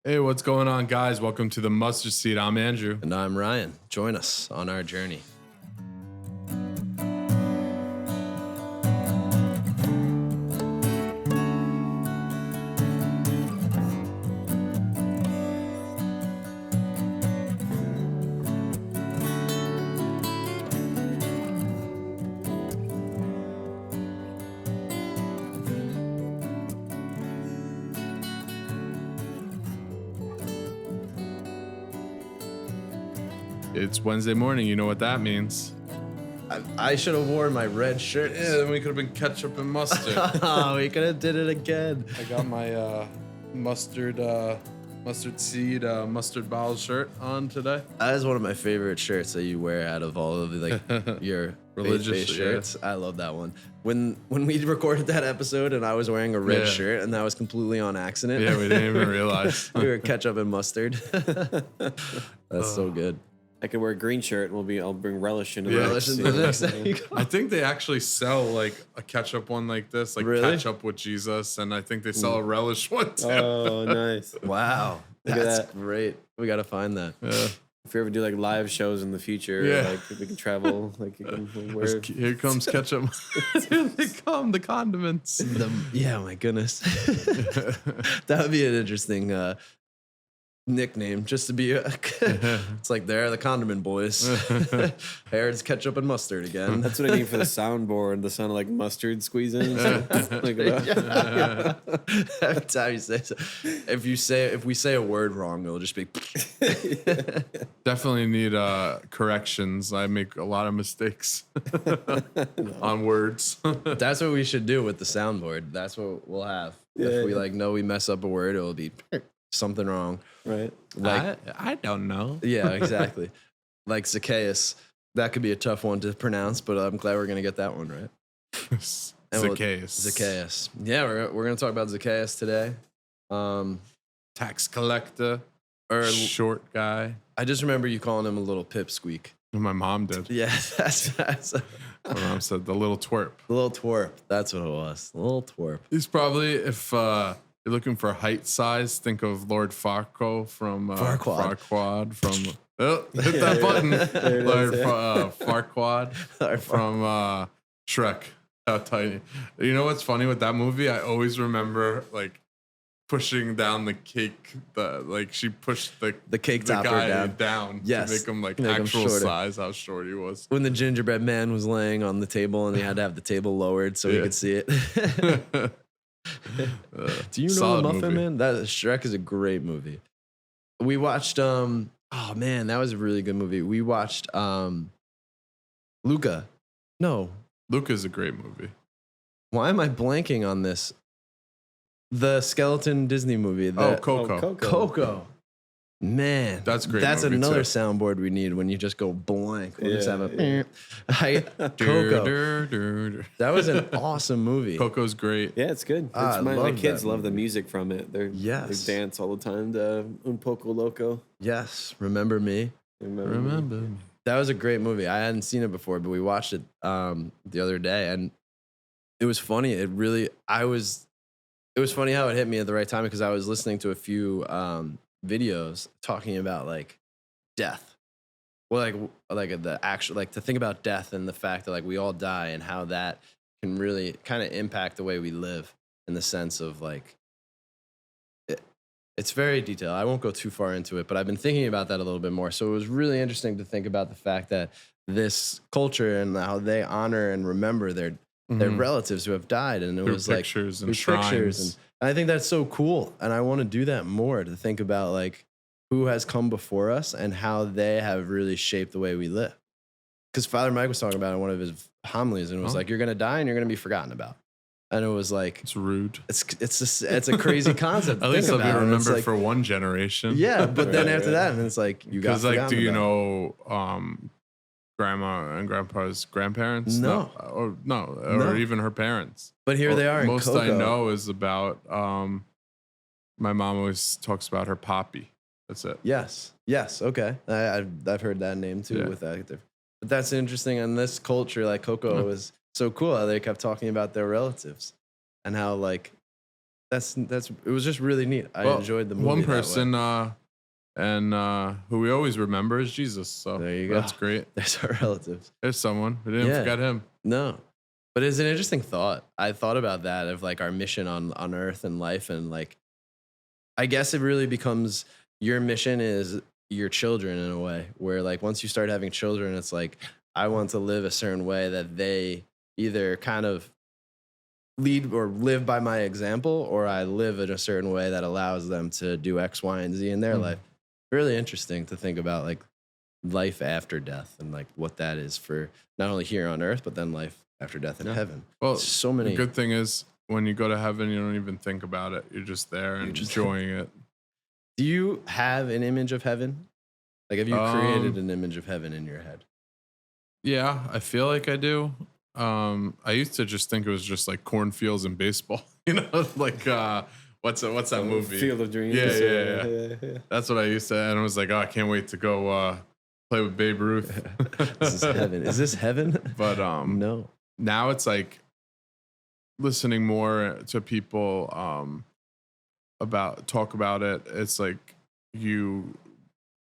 Hey, what's going on, guys? Welcome to the Mustard Seed. I'm Andrew. And I'm Ryan. Join us on our journey. It's Wednesday morning. You know what that means. I should have worn my red shirt. Yeah, then we could have been ketchup and mustard. Oh, we could have did it again. I got my mustard seed mustard bottle shirt on today. That is one of my favorite shirts that you wear out of all of your religious shirts. I love that one. When we recorded that episode and I was wearing a red shirt and that was completely on accident. Yeah, we didn't even realize. We were ketchup and mustard. That's so good. I could wear a green shirt and I'll bring relish into Relish the into the next day. I think they actually sell like a ketchup one like this, like Really? ketchup with Jesus, and I think they sell a relish one too. Oh, nice. Wow. Look at That's that. great. We got to find that. Yeah. If you ever do like live shows in the future, Yeah. like we can travel, like you can wear. Here comes ketchup. Here they come, the condiments. Yeah, my goodness. That would be an interesting nickname, just to be it's like they're the condiment boys. Herod's ketchup and mustard again. That's what I need for the soundboard. The sound of like mustard squeezing. Like, Every time you say so. If we say a word wrong, it'll just be Definitely need corrections. I make a lot of mistakes on words. That's what we should do with the soundboard. That's what we'll have. If we know we mess up a word, it'll be something wrong. right. Like I don't know. yeah, exactly. Like Zaccheus. That could be a tough one to pronounce, but I'm glad we're gonna get that one right. Zaccheus. Zaccheus. Yeah, we're gonna talk about Zaccheus today. Tax collector. Or Short guy. I just remember you calling him a little pipsqueak. My mom did. Yeah, that's a My mom said the little twerp. little twerp. That's what it was. A little twerp. He's probably, if you're looking for height size, think of Lord Farquaad from Farquaad. From hit that button. Lord Farquaad Lord from Shrek. How tiny. You know what's funny with that movie? I always remember like pushing down the cake. She pushed The cake topper guy down. to Yes. make him like Make him actual shorter. size. How short he was. When the gingerbread man was laying on the table and he had to have the table lowered so he Yeah. could see it. Do you know Solid Muffin movie. Man? That Shrek is a great movie. We watched oh man, that was a really good movie. We watched Luca. No. Luca's a great movie. Why am I blanking on this? The skeleton Disney movie. Coco. Coco. Man, That's a great That's movie, another too. soundboard we need when you just go blank. We'll just Yeah, have a Coco. Dur, dur, dur. That was an awesome movie. Coco's great. Yeah, it's good. I My love kids that love the movie. music from it. They Yes. dance all the time to Un Poco Loco. Yes, remember me? Remember. That was a great movie. I hadn't seen it before, but we watched it the other day, and it was funny. It was funny how it hit me at the right time because I was listening to a few videos talking about like death. Well, like the actual to think about death and the fact that like we all die and how that can really kind of impact the way we live in the sense of like it's very detailed. I won't go too far into it, but I've been thinking about that a little bit more. So it was really interesting to think about the fact that this culture and how they honor and remember their relatives who have died, and it Through was like pictures and through pictures, shrines. and I think that's so cool, and I want to do that more to think about like who has come before us and how they have really shaped the way we live. Because Father Mike was talking about it in one of his homilies, and it was like you're gonna die and you're gonna be forgotten about, and it was like It's rude. it's a crazy concept. To At least think I'll be about. And it's remembered like, for one generation. yeah, but then Right, after right. that, and it's like you got Because like, do you forgotten about. know grandma and grandpa's grandparents? No. Or No. even her parents. But here they are in Most Coco. I know is about my mom always talks about her poppy. That's it. Yes. Okay. I've heard that name too Yeah. with that. But that's interesting. And this culture, like Coco, was so cool how they kept talking about their relatives and how like That's it was just really neat. I Well, enjoyed the movie. one that way. person, and who we always remember is Jesus. So There you go. that's great. There's our relatives. There's someone. We didn't Yeah. forget him. No. But it's an interesting thought. I thought about that of like our mission on earth and life, and like I guess it really becomes your mission is your children in a way, where like once you start having children, it's like I want to live a certain way that they either kind of lead or live by my example, or I live in a certain way that allows them to do X, Y, and Z in their life. Really interesting to think about like life after death and like what that is for not only here on earth, but then life after death in heaven. Well, So many. The good thing is when you go to heaven, you don't even think about it. You're just there and enjoying it. Do you have an image of heaven? Like, have you created an image of heaven in your head? Yeah, I feel like I do. I used to just think it was just like cornfields and baseball. You know, like what's that movie? Field of Dreams. Yeah. That's what I used to, and I was like, oh, I can't wait to go play with Babe Ruth. This is heaven. Is this heaven? But no. Now it's like listening more to people talk about it. It's like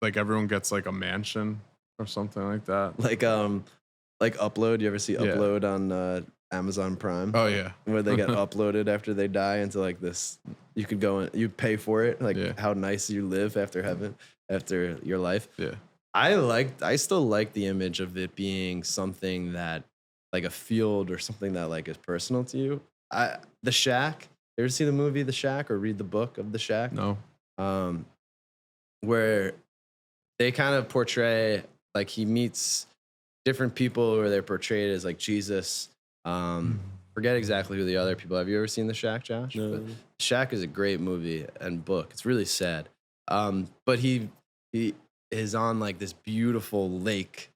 everyone gets like a mansion or something like that. Like Upload. You ever see Upload on Amazon Prime? Oh yeah, where they get uploaded after they die into like this. You could go and you pay for it. Like how nice you live after heaven, after your life. Yeah, I still like the image of it being something that like a field or something that like is personal to you. The Shack. You ever see the movie The Shack or read the book of The Shack? No. Where they kind of portray like he meets different people where they're portrayed as like Jesus. Forget exactly who the other people. Have you ever seen The Shack, Josh? No. But Shack is a great movie and book. It's really sad. But he is on like this beautiful lake,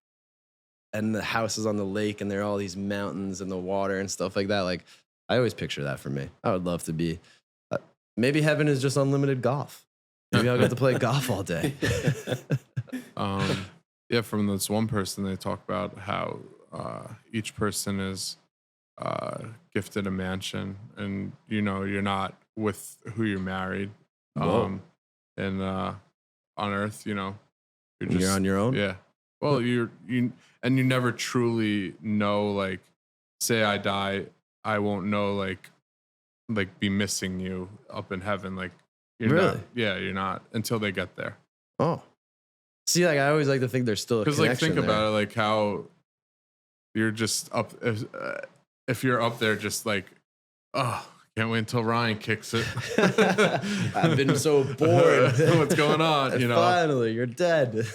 and the house is on the lake, and there are all these mountains and the water and stuff like that. Like I always picture that for me. I would love to be. Maybe heaven is just unlimited golf. Maybe I'll get to play golf all day. Yeah, from this one person, they talk about how each person is gifted a mansion, and you know you're not with who you're married. And on Earth, you know, you're on your own. Yeah. Well, you and you never truly know. Like, say I die, I won't know. Like be missing you up in heaven. Like, you're really? not, yeah, you're not until they get there. Oh. See, like I always like to think there's still a connection. Because like think there. about it, like how you're just up. If you're up there, just like, oh, can't wait until Ryan kicks it. I've been so bored. What's going on? You know, finally, you're dead.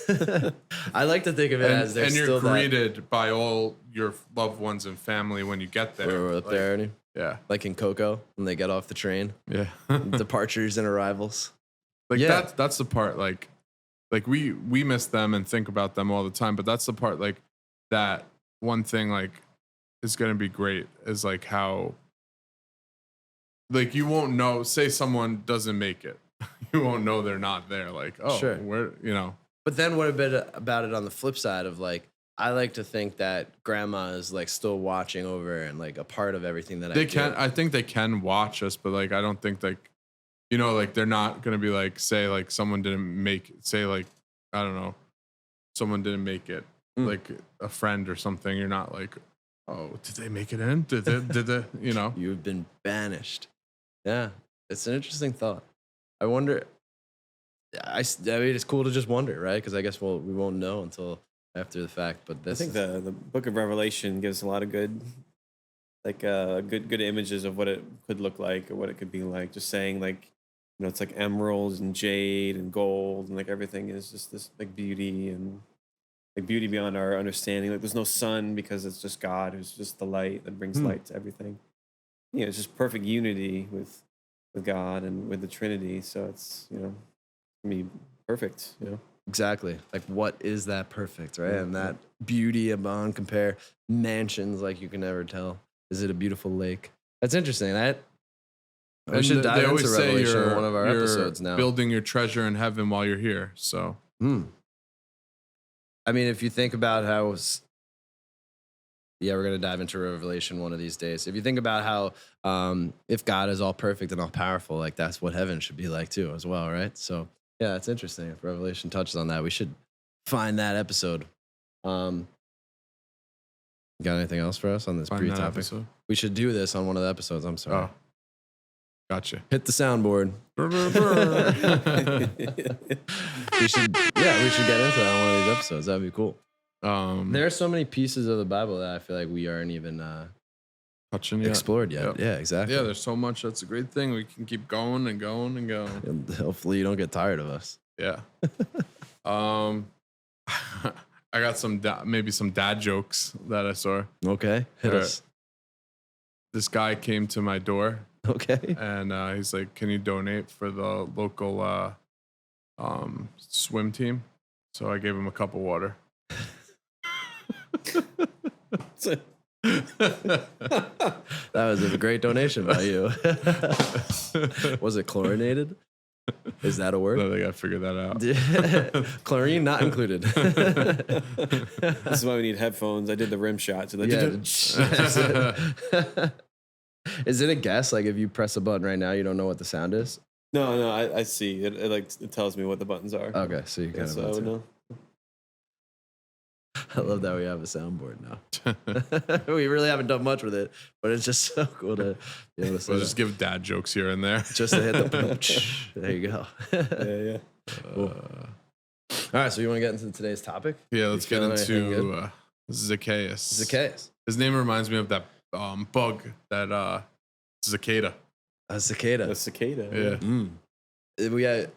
I like to think of it as there's and you're still greeted by all your loved ones and family when you get there. We're up there already. Yeah, like in Coco when they get off the train. Yeah, departures and arrivals. Like that's the part. Like we miss them and think about them all the time. But that's the part. Like that one thing. Like is gonna be great. Is like how. Like you won't know. Say someone doesn't make it, you won't know they're not there. Like, oh, sure. Where, you know. But then what about it on the flip side of like, I like to think that grandma is like still watching over and like a part of everything that I do. I think they can watch us, but like I don't think like, you know, like they're not gonna be like, say like someone didn't make it, say like I don't know, someone didn't make it, like a friend or something. You're not like, oh, did they make it in? Did they you know? You've been banished. Yeah, it's an interesting thought. I wonder. I mean, it's cool to just wonder, right? Because I guess we won't know until after the fact. But I think the Book of Revelation gives a lot of good, like good images of what it could look like or what it could be like. Just saying, like, you know, it's like emeralds and jade and gold and like everything is just this like beauty and like beauty beyond our understanding. Like there's no sun because it's just God who's just the light that brings light to everything. You know, it's just perfect unity with God and with the Trinity. So it's, you know, I mean, perfect, you know. Exactly. Like, what is that perfect, right? And that beauty beyond compare mansions like you can never tell. Is it a beautiful lake? That's interesting. We should dive into Revelation in one of our episodes now. Building your treasure in heaven while you're here. So, I mean, if you think about how Yeah, we're gonna dive into Revelation one of these days. If you think about how if God is all perfect and all powerful, like that's what heaven should be like too, as well, right? So yeah, it's interesting. If Revelation touches on that, we should find that episode. Got anything else for us on this Find that pre-topic? episode. We should do this on one of the episodes. I'm sorry. Oh, gotcha. Hit the soundboard. we should get into that on one of these episodes. That'd be cool. There are so many pieces of the Bible that I feel like we aren't even touching yet. explored yet. Yep. Yeah, exactly. Yeah, there's so much. That's a great thing. We can keep going and going and going. And hopefully you don't get tired of us. Yeah. I got some maybe some dad jokes that I saw. Okay, hit Alright. us. This guy came to my door Okay. and he's like, "Can you donate for the local swim team?" So I gave him a cup of water. That was a great donation by you. Was it chlorinated? Is that a I word? think I figured that out. Chlorine not included. This is why we need headphones. I did the rim shot. So Yeah. Is it a guess? Like if you press a button right now, you don't know what the sound is? No, I see. It tells me what the buttons are. Okay, so you kind So I of would know. I love that we have a soundboard now. We really haven't done much with it, but it's just so cool to be able to say We'll that. just give dad jokes here and there. Just to hit the there you go. Yeah. Cool. All right, so you want to get into today's topic? Yeah, let's get feeling anything into Zaccheus. Zaccheus. His name reminds me of that bug, that cicada. A cicada. A cicada. Yeah. We got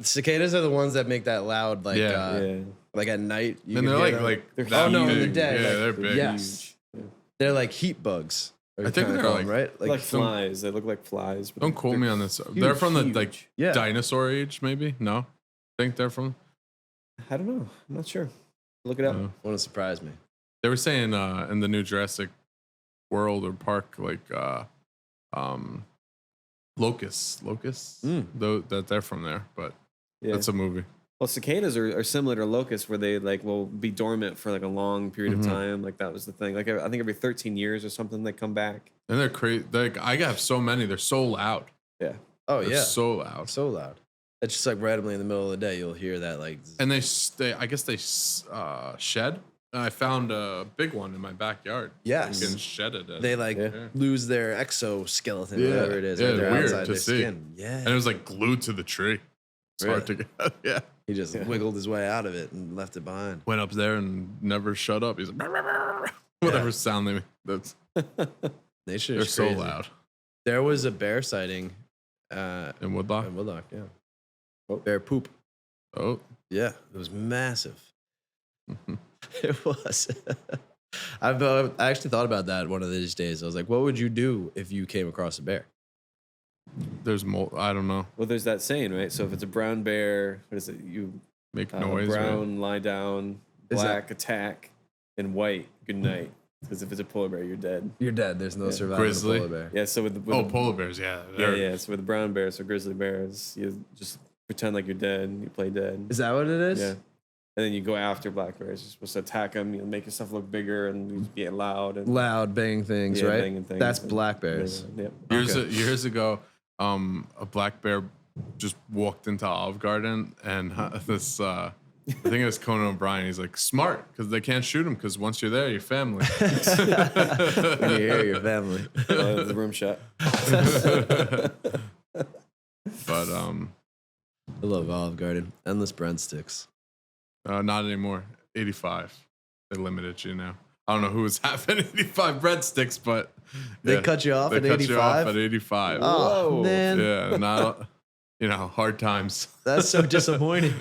cicadas are the ones that make that loud, like Yeah. like at night. You And can they're hear them. They're that oh no, big. they're dead. Yeah, like, they're big. Yes, Huge. they're like heat bugs. I think they're call like- them, right. Like flies. They look like flies. But Don't quote they're me on this. They're from the like huge. Yeah. dinosaur age, maybe? No? I think they're from. I don't know. I'm not sure. Look it up. No. Wouldn't surprise me. They were saying in the new Jurassic World or Park, like locusts, though that they're from there, but Yeah. that's a movie. Well, cicadas are similar to locusts, where they like will be dormant for like a long period Mhm. of time. Like that was the thing. Like I think every 13 years or something, they come back. And they're crazy. Like I have so many. They're so loud. Yeah. Oh They're yeah, so loud. so loud. It's just like randomly in the middle of the day, you'll hear that like. And they I guess they shed. And I found a big one in my backyard. Yes. Getting shedded. They like Yeah. lose their exoskeleton, Yeah. whatever it is, Yeah, right? They're weird outside to their see. skin. Yeah. And it was like glued to the tree. It's hard to get. Yeah. He just Yeah. wiggled his way out of it and left it behind. Went up there and never shut up. He's like, whatever sound they make. That's Nature they're is so crazy. loud. There was a bear sighting In Woodlock. in Woodlock, yeah. Oh. Bear poop. Oh. Yeah, it was massive. Mhm. It was. I actually thought about that one of these days. I was like, what would you do if you came across a bear? There's I don't know. Well, there's that saying, right? So if it's a brown bear, what is it? You Make noise. right? brown lie down, Is black attack, and white good night. Because if it's a polar bear, you're dead. You're dead. There's no Yeah. surviving Grizzly. a polar bear. Yeah. So with Oh, the, polar bears. Yeah. yeah, they're- yeah. So with the brown bears or grizzly bears, you just pretend like you're dead. And you play dead. Is that what it is? Yeah. And then you go after black bears. You're supposed to attack them. You make yourself look bigger and you be loud and Loud banging things, Yeah, right? banging things That's and- black bears. Yep. Years ago, a black bear just walked into Olive Garden, and this I think it was Conan O'Brien. He's like, smart, because they can't shoot him, because once you're there, you're family. When you hear your family. The room shot. But I love Olive Garden. Endless breadsticks. not anymore. 85. They limited you now. I don't know who was having 85 breadsticks, but They yeah, cut you off they at cut you off 85? at 85. Oh, Whoa. man. Yeah, not hard times. That's so disappointing.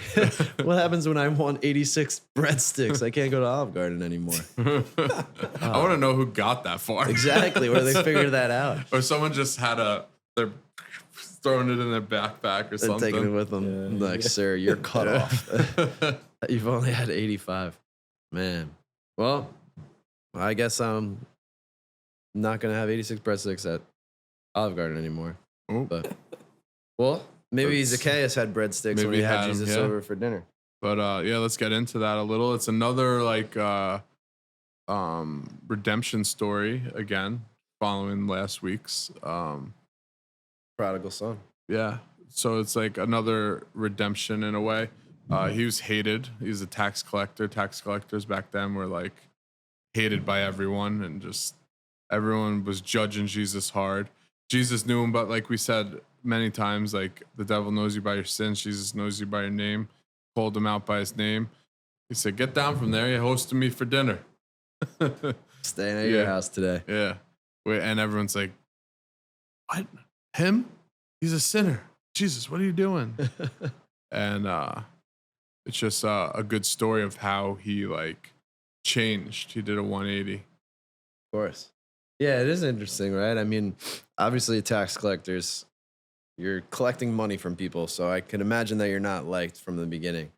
What happens when I want 86 breadsticks? I can't go to Olive Garden anymore. I want to know who got that far. Exactly, where they figured that out. Or someone just had they're throwing it in their backpack or And something. taking it with them. Yeah. Like, sir, you're cut off. You've only had 85. Man. Well, I guess I'm not going to have 86 breadsticks at Olive Garden anymore. Oh. But, well, maybe That's- Zaccheus had breadsticks when maybe he had had 'em, Jesus yeah. over for dinner. But yeah, let's get into that a little. It's another like redemption story again, following last week's. Prodigal son. Yeah. So it's like another redemption in a way. He was hated. He was a tax collector. Tax collectors back then were like hated by everyone, and just everyone was judging Jesus hard. Jesus knew him, but like we said many times, like the devil knows you by your sins. Jesus knows you by your name. Called him out by his name. He said, "Get down from there. You're hosting me for dinner." Staying at your house today. Yeah. And everyone's like, "What? Him? He's a sinner. Jesus, what are you doing?" And it's just a good story of how he like changed. He did a 180. Of course. Yeah, it is interesting, right? I mean, obviously, tax collectors, you're collecting money from people, so I can imagine that you're not liked from the beginning.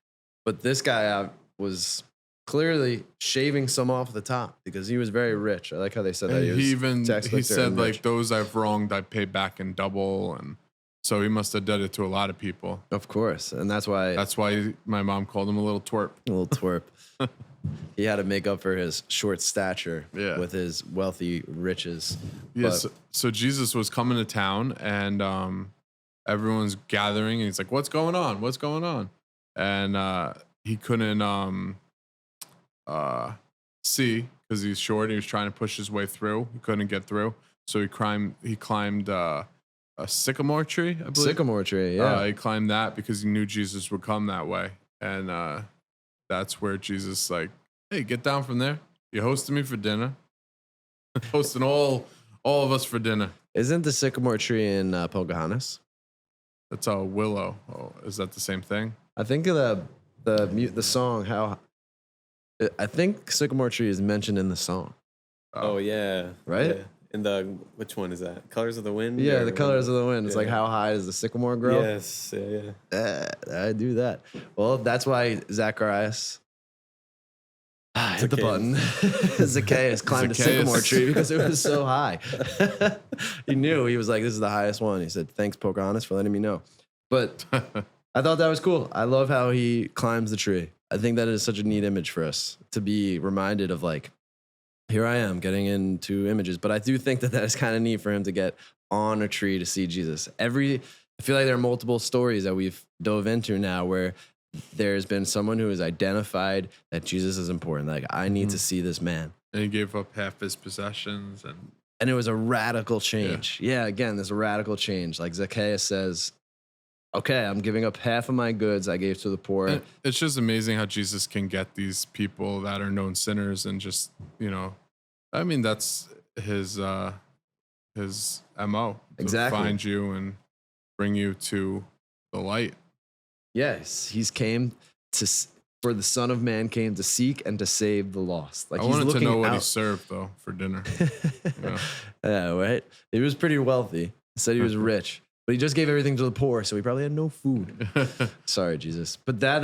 But this guy was clearly shaving some off the top because he was very rich. I like how they said that He said like, those I've wronged, I pay back in double, and so he must have done it to a lot of people. Of course, and that's why my mom called him a little twerp. A little twerp. He had to make up for his short stature with his wealthy riches. Yes. So Jesus was coming to town, and everyone's gathering, and he's like, "What's going on? What's going on?" And he couldn't see because he's short. He was trying to push his way through. He couldn't get through, so he climbed a sycamore tree. I believe. Sycamore tree. Yeah. He climbed that because he knew Jesus would come that way, and that's where Jesus like, "Hey, get down from there. You're hosting me for dinner. Hosting all of us for dinner." Isn't the sycamore tree in Pocahontas? That's a willow. Oh, is that the same thing? I think of the song. I think sycamore tree is mentioned in the song. Oh yeah, right. Yeah. In which one is that? Colors of the Wind. Yeah, the Colors of the Wind. It's like, how high does the sycamore grow? Yes. Yeah. I do that. Well, that's why Zaccheus hit the button. Zaccheus climbed a sycamore tree because it was so high. He knew. He was like, "This is the highest one." He said, "Thanks, Pocahontas, for letting me know." But I thought that was cool. I love how he climbs the tree. I think that is such a neat image for us to be reminded of, like, here I am getting into images. But I do think that is kind of neat for him to get on a tree to see Jesus. I feel like there are multiple stories that we've dove into now where there's been someone who has identified that Jesus is important. Like, I need to see this man. And he gave up half his possessions. And it was a radical change. Yeah, again, there's a radical change. Like Zaccheus says, okay, I'm giving up half of my goods I gave to the poor. And it's just amazing how Jesus can get these people that are known sinners and just, I mean, that's his MO. Exactly. To find you and bring you to the light. Yes, for the Son of Man came to seek and to save the lost. Like, I wanted to know what he served though for dinner. Yeah, right. He was pretty wealthy. He said he was rich, but he just gave everything to the poor, so he probably had no food. Sorry, Jesus. But that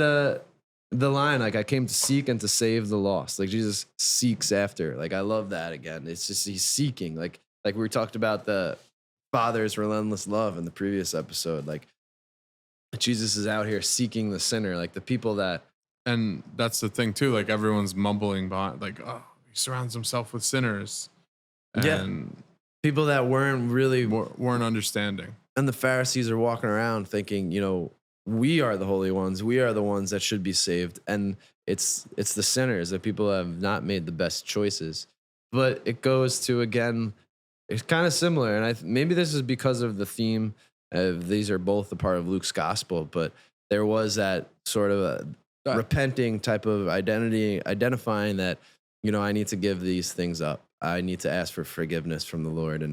the line, like, I came to seek and to save the lost. Like, Jesus seeks after. Like, I love that again. It's just he's seeking. Like we talked about the Father's relentless love in the previous episode. Like, Jesus is out here seeking the sinner, like the people that. And that's the thing too. Like, everyone's mumbling behind, like, "Oh, he surrounds himself with sinners," and people that weren't understanding. And the Pharisees are walking around thinking, we are the holy ones. We are the ones that should be saved, and it's the sinners, that people have not made the best choices. But it goes to, again, it's kind of similar, and maybe this is because of the theme. These are both a part of Luke's gospel, but there was that sort of a repenting type of identifying that, I need to give these things up. I need to ask for forgiveness from the Lord,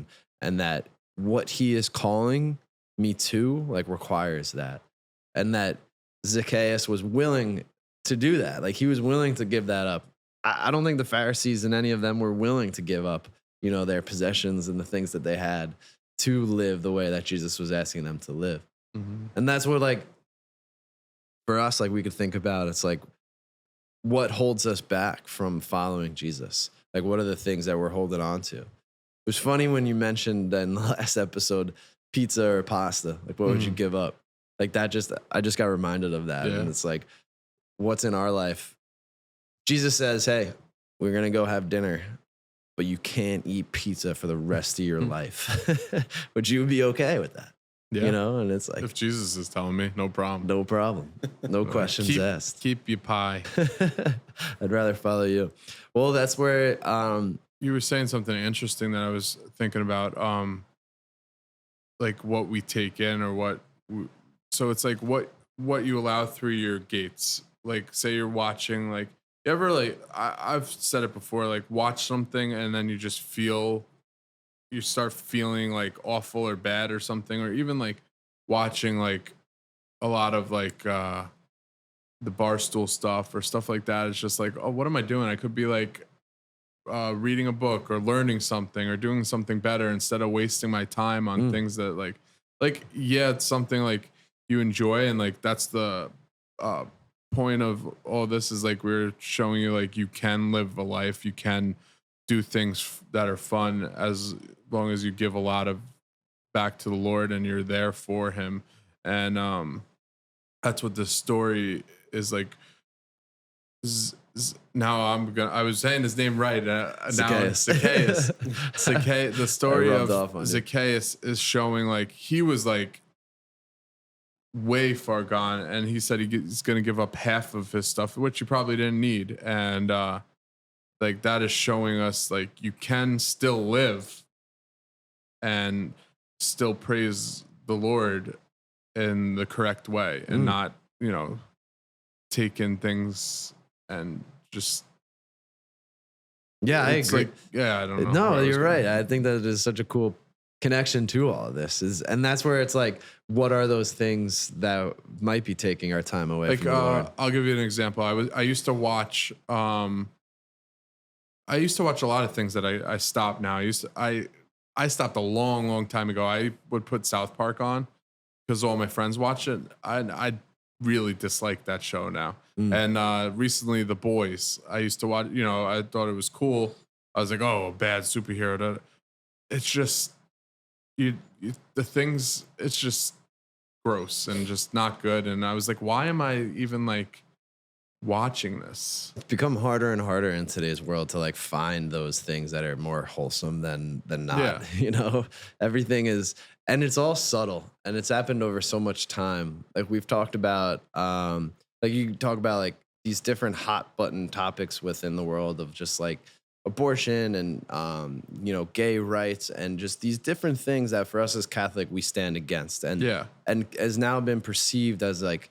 and that what he is calling me to, like, requires that. And that Zaccheus was willing to do that. Like, he was willing to give that up. I don't think the Pharisees and any of them were willing to give up, their possessions and the things that they had to live the way that Jesus was asking them to live. Mm-hmm. And that's what, like, for us, like, we could think about, it's like, what holds us back from following Jesus? Like, what are the things that we're holding on to? It was funny when you mentioned in the last episode, pizza or pasta. Like, what would you give up? Like, I just got reminded of that. Yeah. And it's like, what's in our life? Jesus says, hey, we're going to go have dinner, but you can't eat pizza for the rest of your life. Would you be okay with that? Yeah. You know, and it's like, If Jesus is telling me, no problem. no problem. No questions asked. Keep your pie. I'd rather follow you. Well, that's where, You were saying something interesting that I was thinking about, like what we take in or so it's like what you allow through your gates. Like say you're watching, like you ever like, I've said it before, like watch something and then you start feeling like awful or bad or something, or even like watching like a lot of like the Barstool stuff or stuff like that. It's just like, oh, what am I doing? I could be like reading a book or learning something or doing something better instead of wasting my time on things that like yeah, it's something like you enjoy, and like that's the point of all this is like we're showing you like you can live a life, you can do things that are fun as long as you give a lot of back to the Lord and you're there for him. And that's what this story is like. Now I was saying his name right. Now Zaccheus. Zaccheus. The story of Zaccheus is showing like he was like way far gone, and he said he's going to give up half of his stuff, which he probably didn't need. And like that is showing us like you can still live and still praise the Lord in the correct way and not, you know, take in things and just. Yeah, I agree. Like, yeah, I don't know. No, you're right. I think that is such a cool connection to all of this and that's where it's like, what are those things that might be taking our time away from the Lord? I'll give you an example. I used to watch a lot of things that I stopped now. I stopped a long time ago. I would put South Park on because all my friends watch it. I really dislike that show now. And recently The Boys, I used to watch, you know, I thought it was cool. I was like, oh, a bad superhero. It's just the things, it's just gross and just not good. And I was like, why am I even like watching this? It's become harder and harder in today's world to like find those things that are more wholesome than not. Yeah. You know, everything is, and it's all subtle, and it's happened over so much time. Like we've talked about, like you talk about like these different hot button topics within the world of just like abortion and you know, gay rights and just these different things that for us as Catholic we stand against, and has now been perceived as like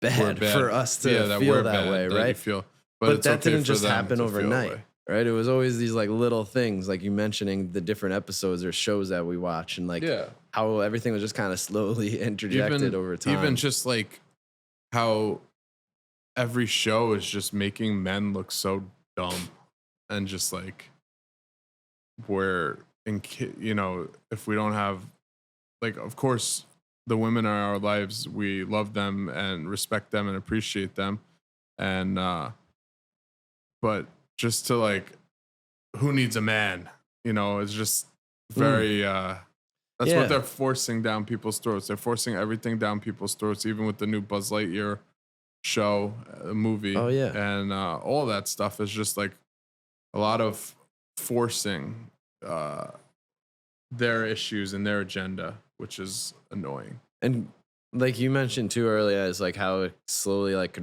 bad for us to feel that way, right? But that didn't just happen overnight, right? It was always these like little things, like you mentioning the different episodes or shows that we watch, and like how everything was just kind of slowly interjected over time. Even just like how every show is just making men look so dumb. And just like you know, if we don't have, like, of course, the women are our lives. We love them and respect them and appreciate them. And, but just to like, who needs a man? You know, it's just very, that's what they're forcing down people's throats. They're forcing everything down people's throats, even with the new Buzz Lightyear show, movie. Oh, yeah. And all that stuff is just like, a lot of forcing their issues and their agenda, which is annoying. And like you mentioned too earlier, is like how it slowly like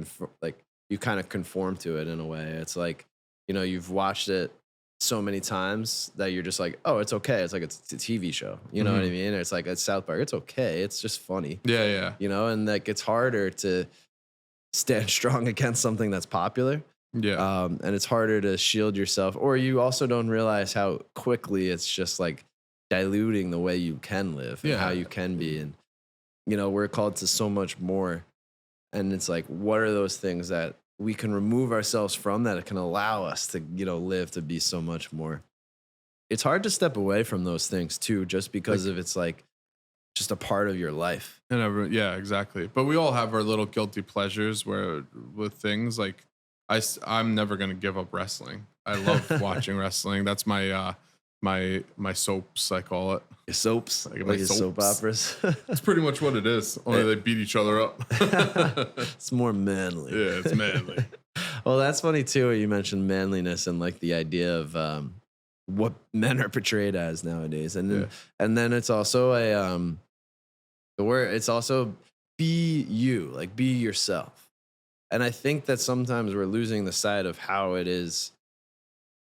you kind of conform to it in a way. It's like, you know, you've watched it so many times that you're just like, oh, it's okay. It's like it's a TV show. You know what I mean? It's like it's South Park. It's okay. It's just funny. Yeah. You know, and like it's harder to stand strong against something that's popular. Yeah. And it's harder to shield yourself, or you also don't realize how quickly it's just like diluting the way you can live and how you can be. And, you know, we're called to so much more. And it's like, what are those things that we can remove ourselves from that can allow us to, you know, live to be so much more? It's hard to step away from those things too, just because of it's like just a part of your life. And yeah, exactly. But we all have our little guilty pleasures with things like, I'm never gonna give up wrestling. I love watching wrestling. That's my my soaps, I call it. Your soaps, like your soap operas. It's pretty much what it is. Only they beat each other up. It's more manly. Yeah, it's manly. Well, that's funny too. You mentioned manliness and like the idea of what men are portrayed as nowadays, and then Yeah. it's also the word. It's also be you, like be yourself. And I think that sometimes we're losing the sight of how it is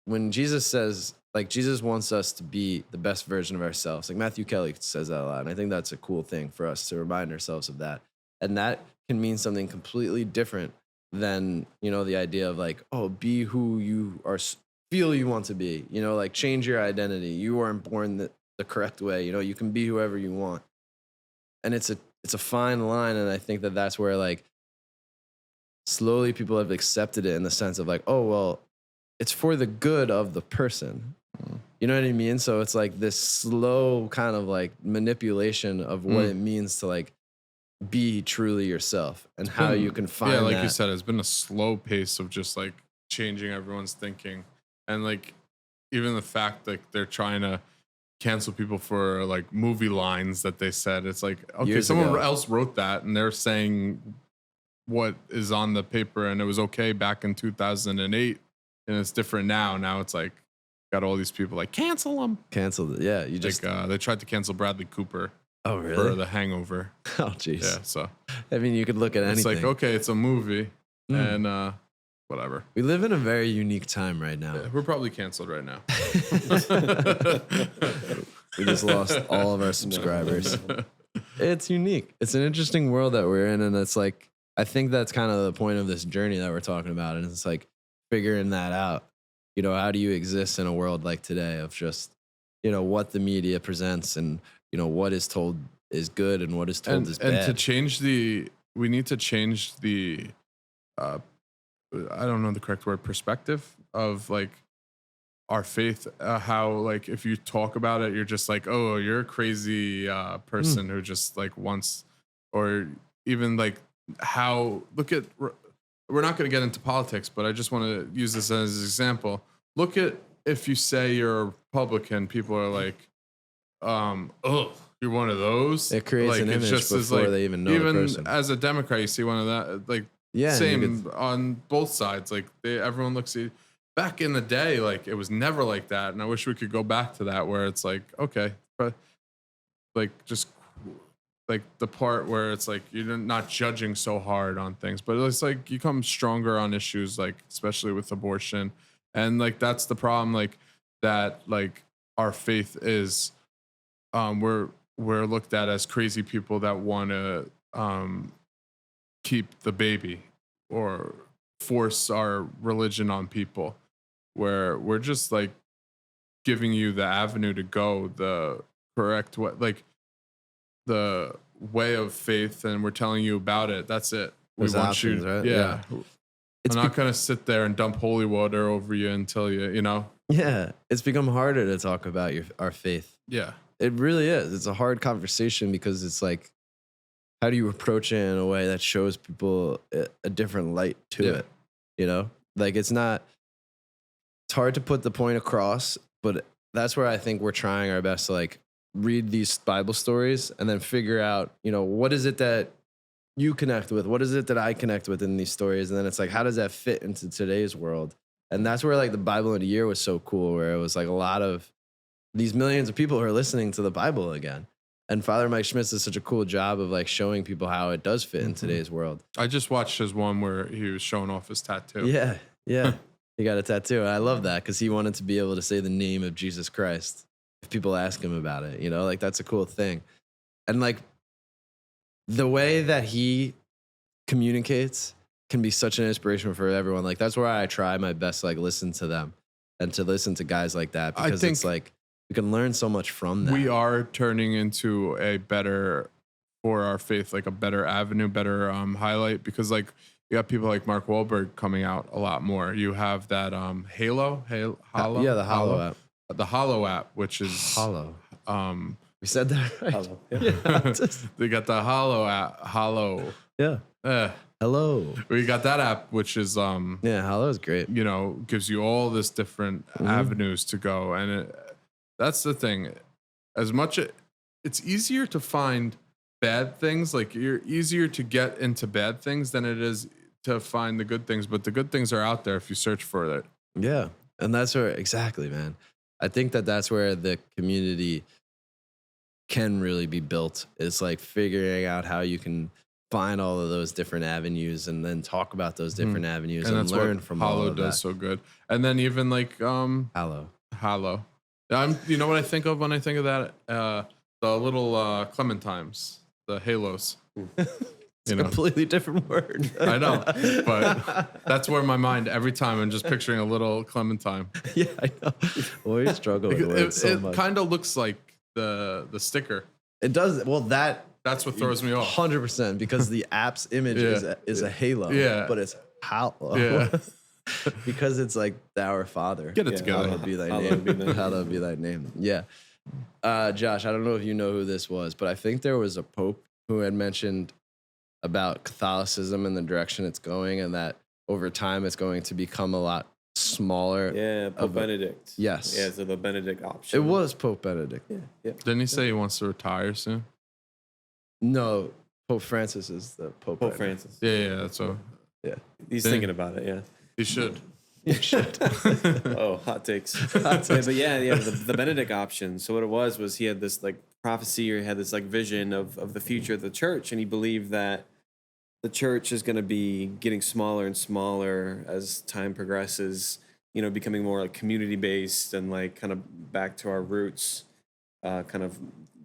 when Jesus says, like, Jesus wants us to be the best version of ourselves. Like Matthew Kelly says that a lot. And I think that's a cool thing for us to remind ourselves of that. And that can mean something completely different than, the idea of like, oh, be who you are, feel you want to be, like change your identity. You weren't born the correct way. You can be whoever you want. And it's a fine line. And I think that that's where like slowly people have accepted it in the sense of like, oh, well, it's for the good of the person. You know what I mean? So it's like this slow kind of like manipulation of what it means to like be truly yourself and how you can find yeah, like that. you said, it's been a slow pace of just like changing everyone's thinking. And like even the fact that they're trying to cancel people for like movie lines that they said, it's like, okay, Years someone ago. else wrote that and they're saying what is on the paper, and it was okay back in 2008 and it's different now. Now it's like got all these people like cancel them. Canceled it. Yeah, you just. Like they tried to cancel Bradley Cooper Oh, really? for The Hangover. Oh, jeez. Yeah, so I mean, you could look at anything. it's like, okay, it's a movie and whatever. We live in a very unique time right now. Yeah, we're probably canceled right now. We just lost all of our subscribers. It's unique. It's an interesting world that we're in, and it's like I think that's kind of the point of this journey that we're talking about, and it's like figuring that out. How do you exist in a world like today of just what the media presents and what is told is good and what is told is bad. And to change we need to change the I don't know the correct word, perspective of like our faith, how like if you talk about it, you're just like, oh, you're a crazy person who just like wants, or even like how we're not going to get into politics, but I just want to use this as an example. Look at if you say you're a Republican, people are like, oh, you're one of those. It creates like, an image just before they even know the person. As a Democrat, you see one of that, like same on both sides. Like everyone looks at. Back in the day, like it was never like that, and I wish we could go back to that where it's like, okay, but like just like the part where it's like you're not judging so hard on things, but it's like you come stronger on issues, like especially with abortion, and like that's the problem, like that, like our faith is, we're looked at as crazy people that want to keep the baby or force our religion on people. Where we're just like giving you the avenue to go the correct way, like the way of faith, and we're telling you about it. That's it. There's we want options, you, right? yeah. I'm not gonna sit there and dump holy water over you until you know. Yeah, it's become harder to talk about our faith. Yeah, it really is. It's a hard conversation because it's like, how do you approach it in a way that shows people a different light to it? Like it's not. It's hard to put the point across, but that's where I think we're trying our best to like read these Bible stories and then figure out, what is it that you connect with? What is it that I connect with in these stories? And then it's like, how does that fit into today's world? And that's where like the Bible in a year was so cool, where it was like a lot of these millions of people who are listening to the Bible again. And Father Mike Schmitz does such a cool job of like showing people how it does fit in today's world. I just watched his one where he was showing off his tattoo. Yeah. He got a tattoo. And I love that because he wanted to be able to say the name of Jesus Christ if people ask him about it. Like that's a cool thing. And like the way that he communicates can be such an inspiration for everyone. Like that's where I try my best to like listen to them and to listen to guys like that, because it's like we can learn so much from them. We are turning into a better, for our faith, like a better avenue, better highlight, because like you got people like Mark Wahlberg coming out a lot more. You have that Halo. Yeah, the Hollow app. The Hollow app, which is Hollow. We said that right. Hello. Yeah. They got the Hollow app. Hollow. Yeah. Hello. We got that app, which is yeah, Hollow is great. Gives you all this different avenues to go, and that's the thing. As much it's easier to find bad things, like you're easier to get into bad things than it is to find the good things, but the good things are out there if you search for it. Yeah. And that's where, exactly, man. I think that that's where the community can really be built. It's like figuring out how you can find all of those different avenues and then talk about those different avenues and that's learn what from all Hollow of does that. so good. And then even like Hallow. Hollow. You know what I think of when I think of that? The little clementines, the halos. It's a completely different word. I know, but that's where my mind every time I'm just picturing a little clementine. Yeah, I know. Well, you struggle with words so It much. kind of looks like the sticker. It does. Well, That's what throws me off. 100%, because the app's image is a halo. Yeah. But it's hollow. Yeah. Because it's like our Father. Get it together. Hallowed be thy Hallowed be thy name. name. Hallowed be thy name. Yeah. Josh, I don't know if you know who this was, but I think there was a pope who had mentioned about Catholicism and the direction it's going, and that over time it's going to become a lot smaller. Yeah, Pope Benedict. Yes. Yeah, so the Benedict option. It was Pope Benedict. Yeah. Didn't he say he wants to retire soon? No, Pope Francis is the Pope. Pope right Francis. Yeah, that's what He's Dang. thinking about it, yeah. he should. Oh, hot takes. Yeah, but yeah, the Benedict option. So what it was he had this like prophecy, or he had this like vision of the future of the church, and he believed that the church is going to be getting smaller and smaller as time progresses, you know, becoming more like community based and like kind of back to our roots, kind of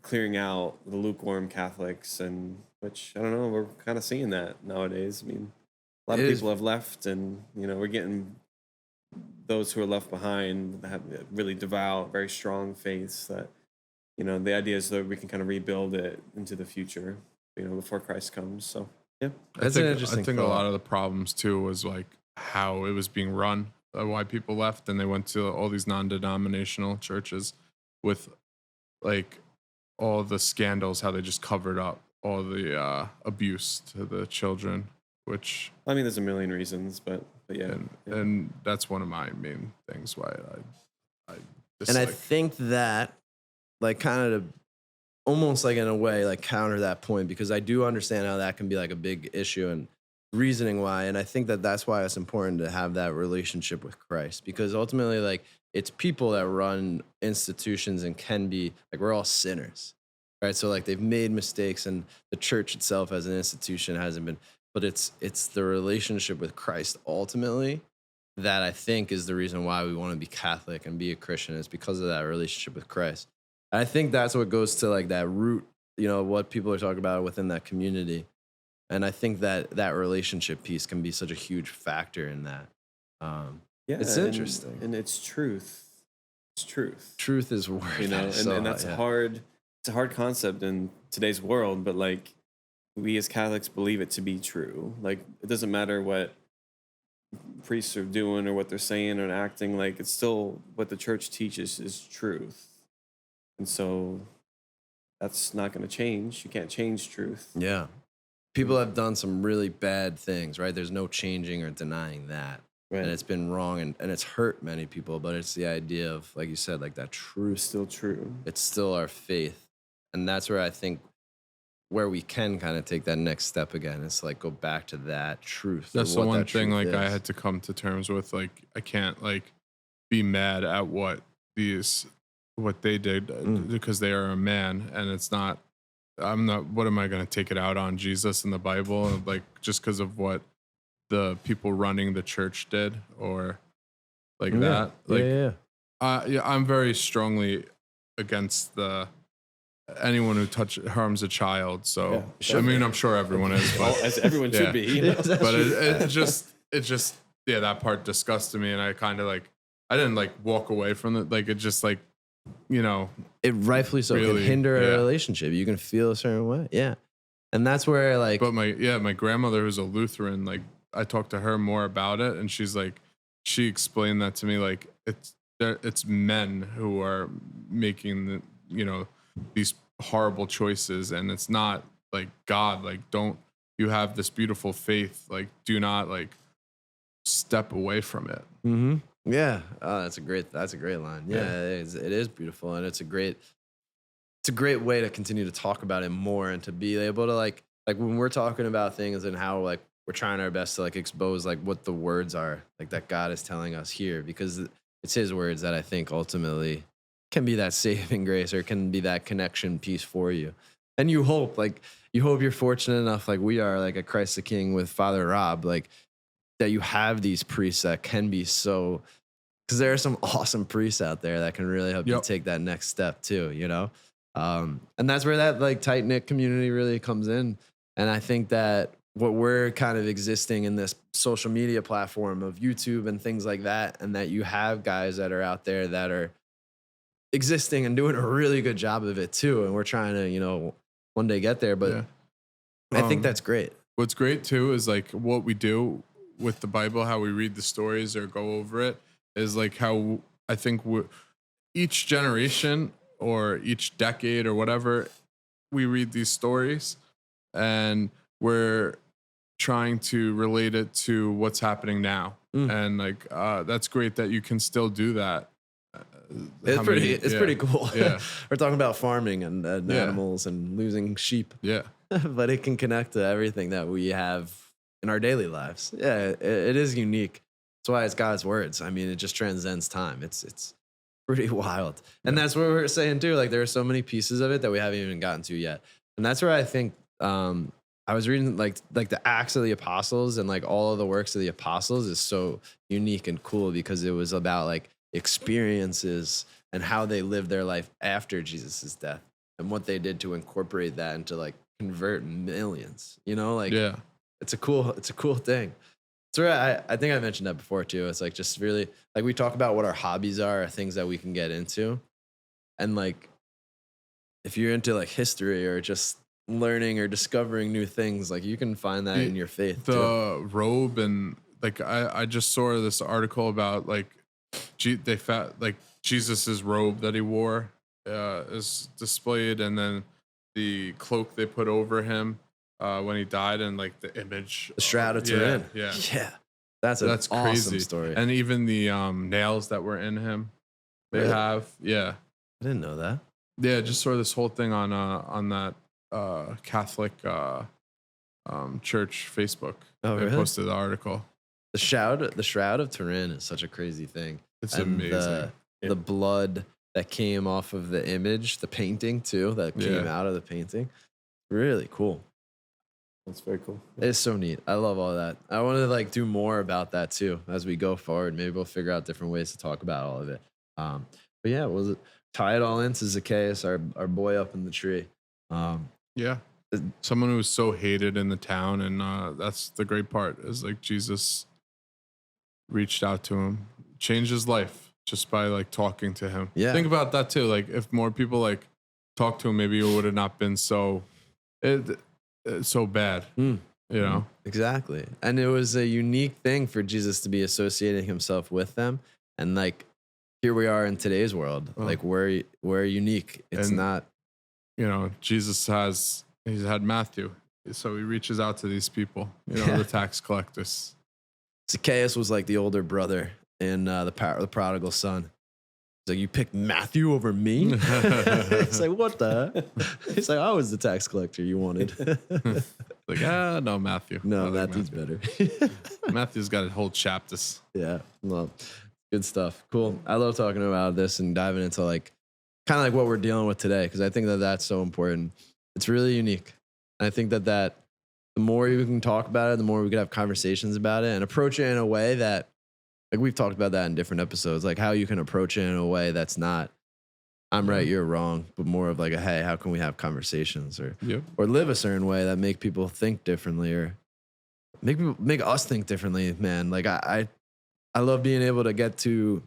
clearing out the lukewarm Catholics, and which I don't know, we're kind of seeing that nowadays. I mean, a lot of people have left, and you know, we're getting those who are left behind that have really devout, very strong faiths. That, you know, the idea is that we can kind of rebuild it into the future, you know, before Christ comes. So yeah, That's an interesting I think a thought. lot of the problems too was like how it was being run, why people left, and they went to all these non-denominational churches with like all the scandals, how they just covered up all the abuse to the children, which I mean, there's a million reasons, but yeah. and that's one of my main things why I And dislike. I think that, like, kind of almost like in a way, like counter that point, because I do understand how that can be like a big issue and reasoning why. And I think that that's why it's important to have that relationship with Christ, because ultimately, like, it's people that run institutions and can be like, we're all sinners, right? So like they've made mistakes, and the church itself as an institution hasn't been, but it's the relationship with Christ ultimately that I think is the reason why we want to be Catholic and be a Christian, is because of that relationship with Christ. And I think that's what goes to like that root, you know, what people are talking about within that community. And I think that that relationship piece can be such a huge factor in that. Yeah, It's interesting. and it's truth. It's truth. Truth is word. You know, and that's hard. It's a hard concept in today's world, but like we as Catholics believe it to be true. Like it doesn't matter what priests are doing or what they're saying or acting, like it's still what the church teaches is truth. And so that's not going to change. You can't change truth. Yeah. People have done some really bad things, right? There's no changing or denying that. Right. And it's been wrong, and it's hurt many people, but it's the idea of, like you said, like that It's truth. still true. It's still our faith. And that's where I think where we can kind of take that next step again. It's like go back to that truth. That's or the what one that thing truth like I is. had to come to terms with. Like I can't like be mad at what they did because they are a man, and it's not. I'm not. What am I going to take it out on Jesus and the Bible? Like just because of what the people running the church did, or like that. Like yeah. I'm very strongly against anyone who harms a child. So Yeah, I mean, I'm sure everyone is, Well, but as everyone should Yeah. be. You know? but it just that part disgusted me, and I kind of like I didn't like walk away from it. Like it just like It rightfully so Really, can hinder a yeah. relationship. You can feel a certain way. Yeah. And that's where like But my grandmother who's a Lutheran, like I talked to her more about it, and she's like, she explained that to me, like it's men who are making these horrible choices, and it's not like God. Like you have this beautiful faith, like do not like step away from it. mm-hmm. Yeah. That's a great line. Yeah, it is beautiful, and it's a great way to continue to talk about it more, and to be able to like when we're talking about things and how like we're trying our best to like expose like what the words are like that God is telling us here, because it's his words that I think ultimately can be that saving grace or can be that connection piece for you. And you hope you're fortunate enough, like we are, like at Christ the King with Father Rob, like that you have these priests that can be so, because there are some awesome priests out there that can really help you take that next step too, you know? And that's where that like tight knit community really comes in. And I think that what we're kind of existing in this social media platform of YouTube and things like that, and that you have guys that are out there that are existing and doing a really good job of it too. And we're trying to, you know, one day get there, but I think that's great. What's great too is like what we do with the Bible, how we read the stories or go over it, is like how I think each generation or each decade or whatever, we read these stories and we're trying to relate it to what's happening now. And like, that's great that you can still do that. It's pretty cool. Yeah. We're talking about farming and animals and losing sheep. Yeah. But it can connect to everything that we have in our daily lives. Yeah, it is unique. That's why it's God's words. I mean, it just transcends time. It's pretty wild. And that's what we're saying too. Like there are so many pieces of it that we haven't even gotten to yet. And that's where I think I was reading like the Acts of the Apostles and like all of the works of the apostles is so unique and cool because it was about like experiences and how they lived their life after Jesus' death and what they did to incorporate that into like convert millions, you know, like it's a cool thing. So I think I mentioned that before too. It's like just really like we talk about what our hobbies are, things that we can get into. And like if you're into like history or just learning or discovering new things, like you can find that in your faith. The robe and like I just saw this article about like Jesus's robe that he wore is displayed, and then the cloak they put over him when he died, and like the image, the shroud of Turin. Yeah. That's crazy awesome story. And even the nails that were in him, they have. Yeah, I didn't know that. Yeah, just saw this whole thing on that Catholic church Facebook. Oh, they really? posted the article. The shroud of Turin is such a crazy thing. It's and amazing. The blood that came off of the image, the painting too, that came out of the painting. Really cool. That's very cool. It's so neat. I love all that. I want to like do more about that too as we go forward. Maybe we'll figure out different ways to talk about all of it. But yeah, we'll tie it all into Zaccheus, our boy up in the tree. Someone who was so hated in the town, and that's the great part is like Jesus reached out to him, changed his life just by like talking to him. Yeah. Think about that too. Like if more people like talked to him, maybe it would have not been so bad. You know? Exactly. And it was a unique thing for Jesus to be associating himself with them. And like here we are in today's world. Like we're unique. It's not, you know, he's had Matthew. So he reaches out to these people, you know, the tax collectors. Zaccheus was like the older brother in the prodigal son. He's like, you picked Matthew over me? It's like, what the? He's like, I was the tax collector you wanted. Like, no, Matthew. No, Matthew's better. Matthew's got a whole chapters. Yeah, well, good stuff. Cool. I love talking about this and diving into like kind of like what we're dealing with today, because I think that that's so important. It's really unique. And I think that the more you can talk about it, the more we can have conversations about it and approach it in a way that, like we've talked about that in different episodes, like how you can approach it in a way that's not, I'm right, you're wrong, but more of like a, hey, how can we have conversations or live a certain way that make people think differently or make us think differently, man. Like I love being able to get to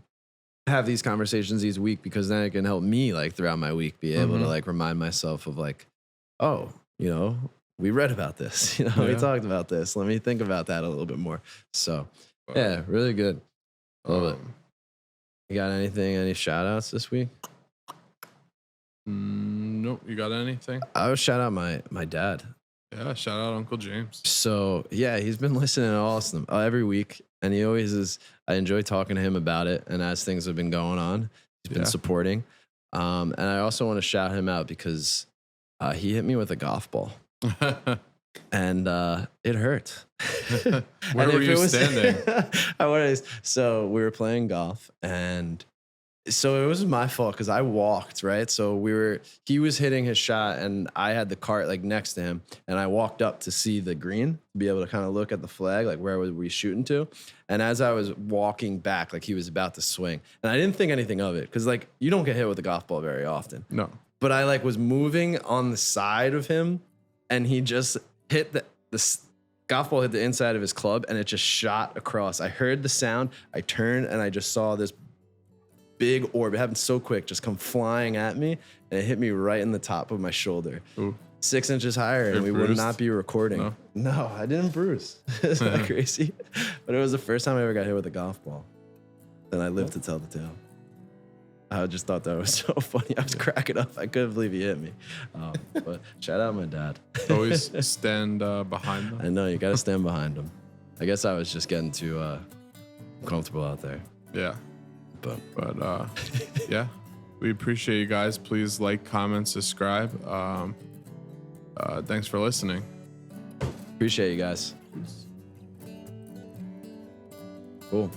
have these conversations each week, because then it can help me like throughout my week be able to like remind myself of like, oh, you know, we read about this, you know, we talked about this. Let me think about that a little bit more. So yeah, really good. Love it. You got any shout outs this week? Nope. You got anything? I would shout out my dad. Yeah, shout out Uncle James. So yeah, he's been listening to awesome every week, and he always is. I enjoy talking to him about it, and as things have been going on, he's been supporting. And I also want to shout him out because he hit me with a golf ball. and it hurt. Where And were if you it was- standing? So we were playing golf, and so it was my fault because I walked, right? So he was hitting his shot, and I had the cart like next to him, and I walked up to see the green, to be able to kind of look at the flag, like where were we shooting to? And as I was walking back, like he was about to swing, and I didn't think anything of it because like you don't get hit with a golf ball very often. No. But I like was moving on the side of him, and he just hit the golf ball hit the inside of his club, and it just shot across. I heard the sound. I turned, and I just saw this big orb. It happened so quick, just come flying at me, and it hit me right in the top of my shoulder. Ooh. 6 inches higher, and we would bruised? not be recording. No, I didn't bruise. Isn't that crazy? But it was the first time I ever got hit with a golf ball. And I lived to tell the tale. I just thought that was so funny. I was cracking up. I couldn't believe he hit me. But shout out my dad. Always stand behind them. I know, you got to stand behind him. I guess I was just getting too comfortable out there. Yeah. But Yeah, we appreciate you guys. Please like, comment, subscribe. Thanks for listening. appreciate you guys. Cool.